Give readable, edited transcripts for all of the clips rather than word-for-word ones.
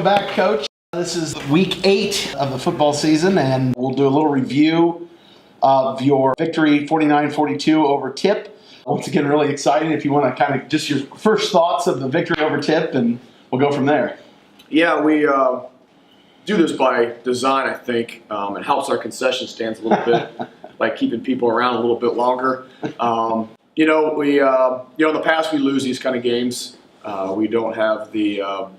back, Coach. This is week 8 of the football season, and we'll do a little review of your victory 49-42 over Tipp. Once again, really exciting. If you want to kind of just your first thoughts of the victory over Tipp, and we'll go from there. Yeah, we do this by design, I think. It helps our concession stands a little bit by keeping people around a little bit longer. In the past we lose these kind of games. We don't have the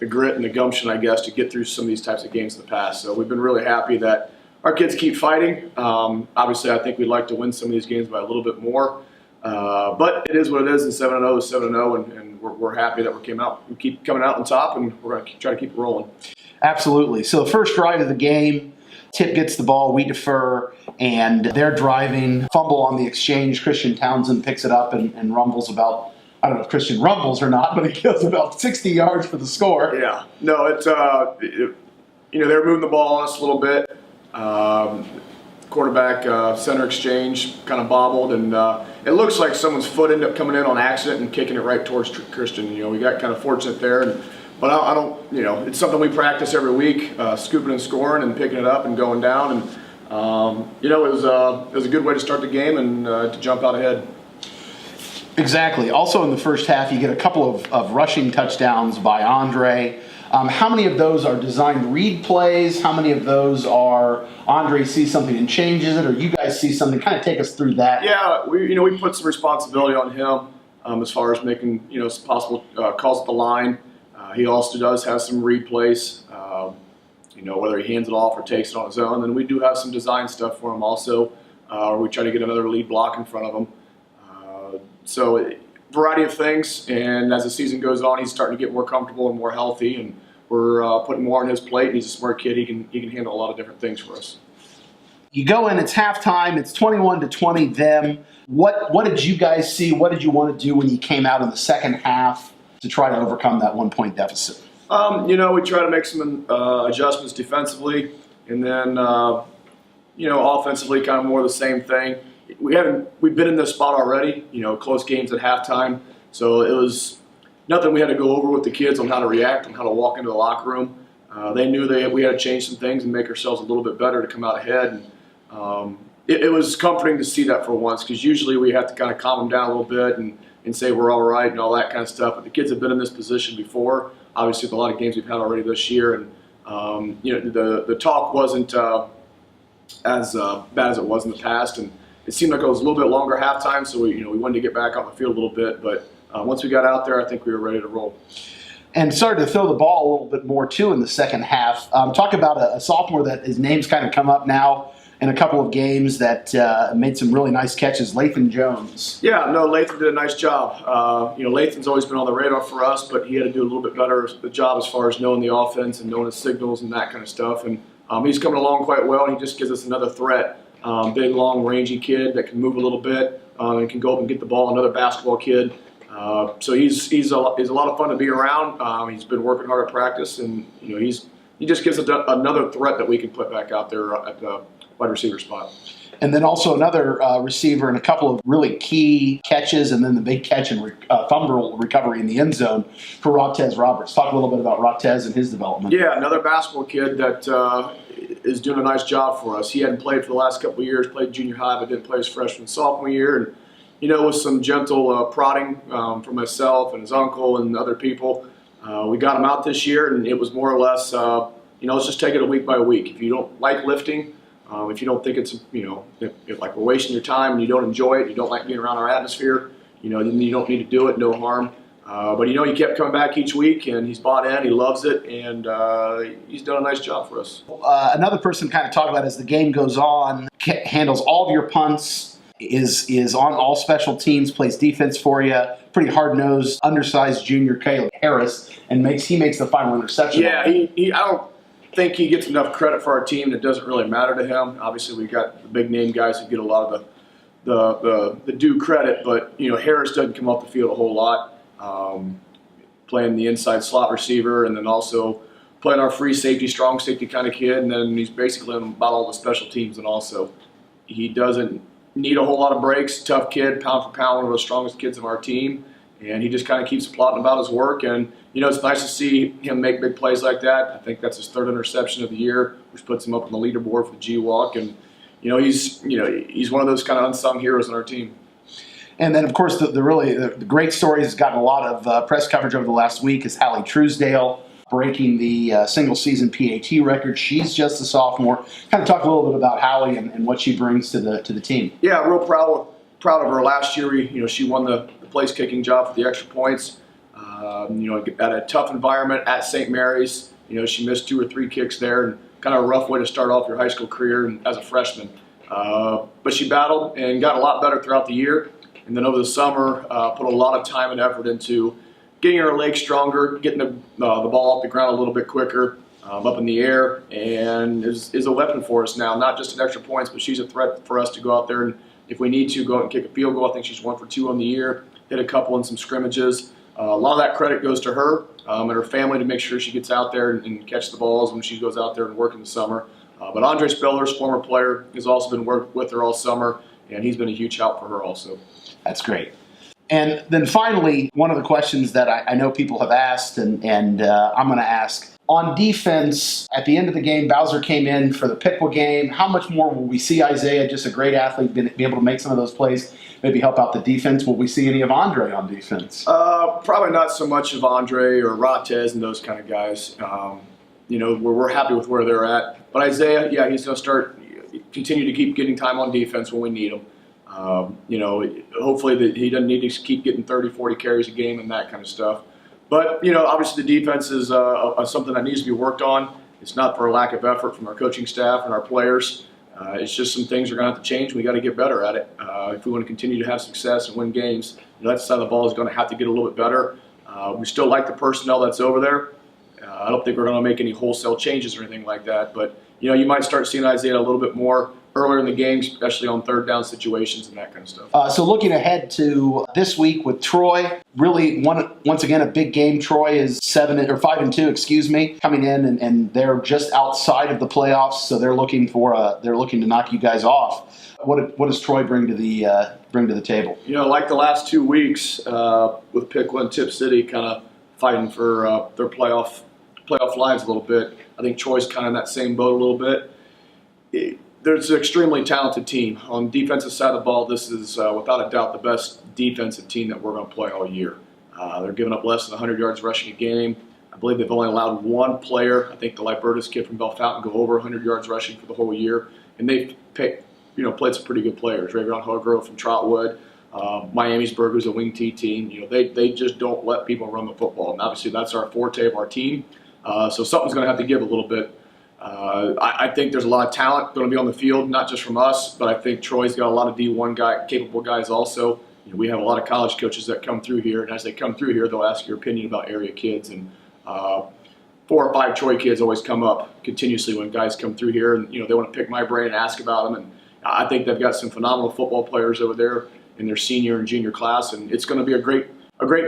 grit and the gumption, I guess, to get through some of these types of games in the past. So we've been really happy that our kids keep fighting. Obviously, I think we'd like to win some of these games by a little bit more. But it is what it is, and 7-0 is 7-0, and we're happy that we keep coming out on top, and we're going to try to keep it rolling. Absolutely. So the first drive of the game, Tipp gets the ball, we defer, and they're driving, fumble on the exchange. Christian Townsend picks it up and rumbles about, I don't know if Christian rumbles or not, but he goes about 60 yards for the score. Yeah. No, they're moving the ball on us a little bit. Quarterback center exchange kind of bobbled, and it looks like someone's foot ended up coming in on accident and kicking it right towards Christian. We got kind of fortunate there, but I don't. It's something we practice every week, scooping and scoring and picking it up and going down, and it was a good way to start the game and to jump out ahead. Exactly. Also in the first half, you get a couple of rushing touchdowns by Andre. How many of those are designed read plays? How many of those are Andre sees something and changes it, or you guys see something? Kind of take us through that. Yeah, we put some responsibility on him as far as making some possible calls at the line. He also does have some read plays, whether he hands it off or takes it on his own. And we do have some design stuff for him also, where we try to get another lead block in front of him. So variety of things, and as the season goes on, he's starting to get more comfortable and more healthy, and we're putting more on his plate. And he's a smart kid. He can handle a lot of different things for us. You go in, it's halftime, it's 21-20 them. What did you guys see? What did you want to do when you came out in the second half to try to overcome that 1-point deficit? We try to make some adjustments defensively, and then offensively kind of more the same thing. We've been in this spot already, close games at halftime. So it was nothing we had to go over with the kids on how to react and how to walk into the locker room. They knew we had to change some things and make ourselves a little bit better to come out ahead. And it was comforting to see that for once, because usually we have to kind of calm them down a little bit and say we're all right and all that kind of stuff. But the kids have been in this position before, obviously with a lot of games we've had already this year. And the talk wasn't as bad as it was in the past. And it seemed like it was a little bit longer halftime, so we wanted to get back on the field a little bit. But once we got out there, I think we were ready to roll. And started to throw the ball a little bit more, too, in the second half. Talk about a sophomore that his name's kind of come up now in a couple of games that made some really nice catches, Lathan Jones. Yeah, no, Lathan did a nice job. Lathan's always been on the radar for us, but he had to do a little bit better the job as far as knowing the offense and knowing his signals and that kind of stuff. And he's coming along quite well, and he just gives us another threat. Big, long, rangy kid that can move a little bit and can go up and get the ball. Another basketball kid. So he's a lot of fun to be around. He's been working hard at practice, and he just gives us another threat that we can put back out there at the wide receiver spot. And then also another receiver and a couple of really key catches, and then the big catch and fumble recovery in the end zone for Rotez Roberts. Talk a little bit about Rotez and his development. Yeah, another basketball kid that is doing a nice job for us. He hadn't played for the last couple of years, played junior high, but didn't play his freshman, sophomore year. And with some gentle prodding from myself and his uncle and other people, we got him out this year, and it was more or less, let's just take it a week by week. If you don't like lifting, if you don't think it's, if like we're wasting your time and you don't enjoy it, you don't like being around our atmosphere, then you don't need to do it, no harm. But he kept coming back each week, and he's bought in, he loves it, and he's done a nice job for us. Another person kind of talk about as the game goes on, handles all of your punts, is on all special teams, plays defense for you, pretty hard-nosed, undersized junior Caleb Harris, and he makes the final interception. Yeah, I don't think he gets enough credit for our team. That doesn't really matter to him. Obviously, we've got the big-name guys who get a lot of the due credit, but Harris doesn't come off the field a whole lot. Playing the inside slot receiver, and then also playing our free safety, strong safety kind of kid, and then he's basically on about all the special teams, and also he doesn't need a whole lot of breaks. Tough kid, pound for pound, one of the strongest kids of our team, and he just kind of keeps plotting about his work. And it's nice to see him make big plays like that. I think that's his third interception of the year, which puts him up on the leaderboard for the G-Walk. And he's one of those kind of unsung heroes on our team. And then, of course, the great story has gotten a lot of press coverage over the last week is Hallie Truesdale breaking the single-season PAT record. She's just a sophomore. Kind of talk a little bit about Hallie and what she brings to the team. Yeah, real proud of her. Last year, she won the place-kicking job for the extra points. At a tough environment at St. Mary's, she missed 2 or 3 kicks there, and kind of a rough way to start off your high school career as a freshman. But she battled and got a lot better throughout the year. And then over the summer, put a lot of time and effort into getting her legs stronger, getting the ball off the ground a little bit quicker, up in the air, and is a weapon for us now. Not just in extra points, but she's a threat for us to go out there and, if we need to, go out and kick a field goal. I think she's 1 for 2 on the year, hit a couple in some scrimmages. A lot of that credit goes to her and her family to make sure she gets out there and catch the balls when she goes out there and work in the summer. But Andre Spillers, former player, has also been working with her all summer, and he's been a huge help for her also. That's great. And then finally, one of the questions that I know people have asked, and I'm going to ask, on defense, at the end of the game, Bowser came in for the Piqua game. How much more will we see Isaiah, just a great athlete, be able to make some of those plays, maybe help out the defense? Will we see any of Andre on defense? Probably not so much of Andre or Ratez and those kind of guys. We're happy with where they're at. But Isaiah, yeah, he's going to continue to keep getting time on defense when we need him. Hopefully that he doesn't need to keep getting 30, 40 carries a game and that kind of stuff. But, obviously the defense is something that needs to be worked on. It's not for a lack of effort from our coaching staff and our players. It's just some things are going to have to change. We got to get better at it. If we want to continue to have success and win games, that side of the ball is going to have to get a little bit better. We still like the personnel that's over there. I don't think we're going to make any wholesale changes or anything like that. But, you might start seeing Isaiah a little bit more earlier in the game, especially on third down situations and that kind of stuff. So looking ahead to this week with Troy, really once again a big game. Troy is 5-2, coming in and they're just outside of the playoffs, so they're looking to knock you guys off. What does Troy bring to the table? Like the last 2 weeks with Piqua and Tip City, kind of fighting for their playoff lives a little bit. I think Troy's kind of in that same boat a little bit. There's an extremely talented team. On the defensive side of the ball, this is without a doubt the best defensive team that we're going to play all year. They're giving up less than 100 yards rushing a game. I believe they've only allowed 1 player, I think the Libertas kid from Bellefontaine, go over 100 yards rushing for the whole year. And they've played some pretty good players. Ravion Hargrove from Trotwood, Miamisburg, who's a wing T team. They just don't let people run the football. And obviously that's our forte of our team. So something's going to have to give a little bit. I think there's a lot of talent going to be on the field, not just from us, but I think Troy's got a lot of D1 capable guys also. We have a lot of college coaches that come through here, and as they come through here, they'll ask your opinion about area kids. And 4 or 5 Troy kids always come up continuously when guys come through here, and they want to pick my brain and ask about them. And I think they've got some phenomenal football players over there in their senior and junior class, and it's going to be a great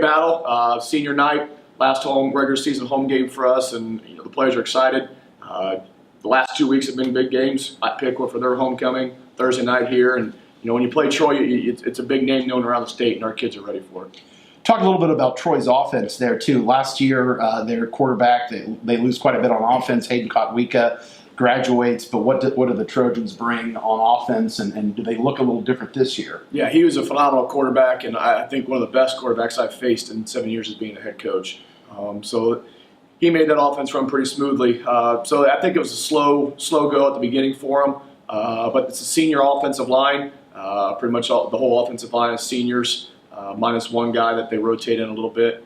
battle. Senior night, last regular season home game for us, and the players are excited. The last 2 weeks have been big games. At Piqua for their homecoming, Thursday night here. And, when you play Troy, it's a big name known around the state, and our kids are ready for it. Talk a little bit about Troy's offense there, too. Last year, their quarterback, they lose quite a bit on offense. Hayden Kotwika graduates, but what do the Trojans bring on offense, and do they look a little different this year? Yeah, he was a phenomenal quarterback, and I think one of the best quarterbacks I've faced in 7 years as being a head coach. So he made that offense run pretty smoothly. So I think it was a slow go at the beginning for him. But it's a senior offensive line. Pretty much the whole offensive line is seniors, minus 1 guy that they rotate in a little bit.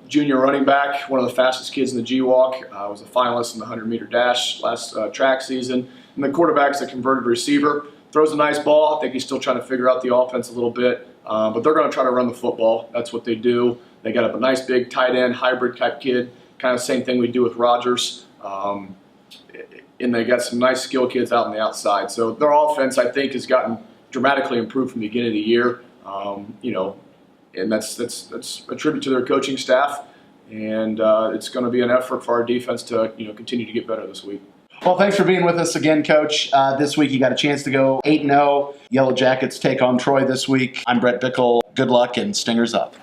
Junior running back, one of the fastest kids in the G-Walk, was a finalist in the 100-meter dash last track season. And the quarterback's a converted receiver. Throws a nice ball. I think he's still trying to figure out the offense a little bit. But they're going to try to run the football. That's what they do. They got a nice big tight end, hybrid type kid. Kind of same thing we do with Rogers. And they got some nice skill kids out on the outside. So their offense, I think, has gotten dramatically improved from the beginning of the year. And that's a tribute to their coaching staff. And it's going to be an effort for our defense to continue to get better this week. Well, thanks for being with us again, Coach. This week you got a chance to go 8-0. Yellow Jackets take on Troy this week. I'm Brett Bickle. Good luck and Stingers up.